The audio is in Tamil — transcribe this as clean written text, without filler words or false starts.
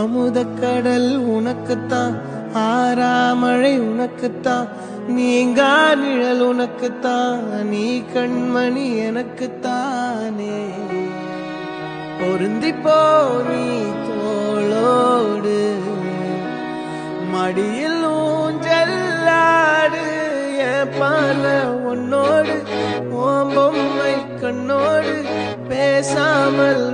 அமுதக்கடல் உனக்குத்தான், ஆறாமழை உனக்குத்தான், நீங்கா நிழல் உனக்குத்தான், நீ கண்மணி எனக்குத்தானே. பொருந்திப்போ நீ தோளோடு, மடியில் ஊஞ்சல்லாடு, என் பார்வை உன்னோடு, ஓம் பொம்மை கண்ணோடு பேசாமல்